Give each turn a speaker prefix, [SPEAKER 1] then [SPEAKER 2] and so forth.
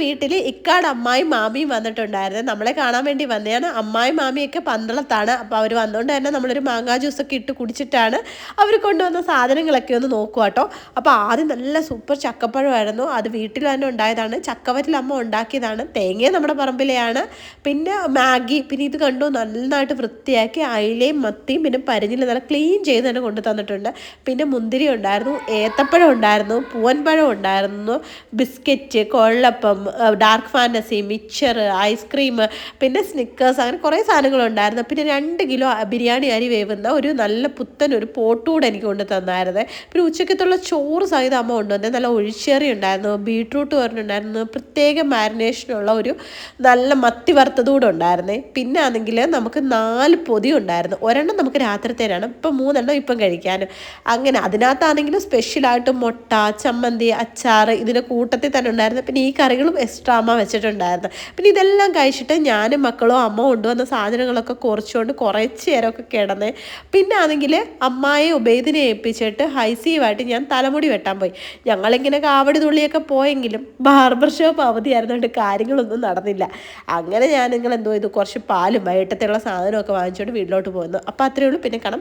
[SPEAKER 1] വീട്ടിൽ ഇക്കാട് അമ്മായും മാമിയും വന്നിട്ടുണ്ടായിരുന്നു. നമ്മളെ കാണാൻ വേണ്ടി വന്നതാണ്. അമ്മായും മാമിയൊക്കെ പന്തളത്താണ്. അപ്പോൾ അവർ വന്നുകൊണ്ട് തന്നെ നമ്മളൊരു മാങ്ങാ ജ്യൂസൊക്കെ ഇട്ട് കുടിച്ചിട്ടാണ് അവർ കൊണ്ടുവന്ന സാധനങ്ങളൊക്കെ ഒന്ന് നോക്കുക കേട്ടോ. അപ്പോൾ ആദ്യം നല്ല സൂപ്പർ ചക്കപ്പഴമായിരുന്നു. അത് വീട്ടിൽ തന്നെ ഉണ്ടായതാണ്. ചക്കവറ്റിൽ അമ്മ ഉണ്ടാക്കിയതാണ്. തേങ്ങ നമ്മുടെ പറമ്പിലെയാണ്. പിന്നെ മാഗി, പിന്നെ ഇത് കണ്ടു നന്നായിട്ട് വൃത്തിയാക്കി അയിലയും മത്തിയും പിന്നെ പരിഞ്ഞിലും നല്ല ക്ലീൻ ചെയ്ത് തന്നെ കൊണ്ടു തന്നിട്ടുണ്ട്. പിന്നെ മുന്തിരി ഉണ്ടായിരുന്നു, ഏത്തപ്പഴം ഉണ്ടായിരുന്നു, പൂവൻപഴം ഉണ്ടായിരുന്നു, ബിസ്ക്കറ്റ്, കൊള്ളപ്പം, ഡാർക്ക് ഫാൻറ്റസി, മിക്ചർ, ഐസ്ക്രീം, പിന്നെ സ്നിക്കേഴ്സ്, അങ്ങനെ കുറേ സാധനങ്ങളുണ്ടായിരുന്നു. പിന്നെ 2 കിലോ ബിരിയാണി അരി വേവുന്ന ഒരു നല്ല പുത്തൻ ഒരു പോട്ടുകൂടെ എനിക്ക് കൊണ്ട് തന്നായിരുന്നേ. പിന്നെ ഉച്ചക്കത്തുള്ള ചോറ് സഹിതം അമ്മ കൊണ്ടുവന്നത്. നല്ല ഒഴിച്ചേറി ഉണ്ടായിരുന്നു, ബീട്രൂട്ട് പറഞ്ഞിട്ടുണ്ടായിരുന്നു, പ്രത്യേക മാരിനേഷനുള്ള ഒരു നല്ല മത്തി വറുത്തതുകൂടെ ഉണ്ടായിരുന്നേ. പിന്നെ ആണെങ്കിൽ നമുക്ക് 4 പൊതി ഉണ്ടായിരുന്നു. ഒരെണ്ണം നമുക്ക് രാത്രിത്തേനാണ്, ഇപ്പം 3 എണ്ണം ഇപ്പം കഴിക്കാനും. അങ്ങനെ അതിനകത്താണെങ്കിലും സ്പെഷ്യലായിട്ട് മുട്ട, ചമ്മന്തി, അച്ചാർ ഇതിൻ്റെ കൂട്ടത്തിൽ തന്നെ ഉണ്ടായിരുന്നു. പിന്നെ ഈ കറികളും എക്സ്ട്രാ അമ്മ വെച്ചിട്ടുണ്ടായിരുന്നു. പിന്നെ ഇതെല്ലാം കഴിച്ചിട്ട് ഞാനും മക്കളും അമ്മ കൊണ്ടുവന്ന സാധനങ്ങളൊക്കെ കുറച്ചുകൊണ്ട് കുറച്ച് നേരമൊക്കെ കിടന്നേ. പിന്നെ ആണെങ്കിൽ അമ്മായെ ഉബൈദിനെ ഏൽപ്പിച്ചിട്ട് ഹൈസിയുമായിട്ട് ഞാൻ തലമുടി വെട്ടാൻ പോയി. ഞങ്ങളിങ്ങനെ കാവടി തുള്ളിയൊക്കെ പോയെങ്കിലും ബാർബർ ഷോപ്പ് അവധിയായിരുന്നുകൊണ്ട് കാര്യങ്ങളൊന്നും നടന്നില്ല. അങ്ങനെ ഞാൻ നിങ്ങൾ എന്തോ ഇത് കുറച്ച് പാലും വൈകിട്ടത്തുള്ള സാധനമൊക്കെ വാങ്ങിച്ചുകൊണ്ട് വീട്ടിലോട്ട് പോകുന്നു. അപ്പോൾ അത്രയേ ഉള്ളൂ. പിന്നെ കാണാം.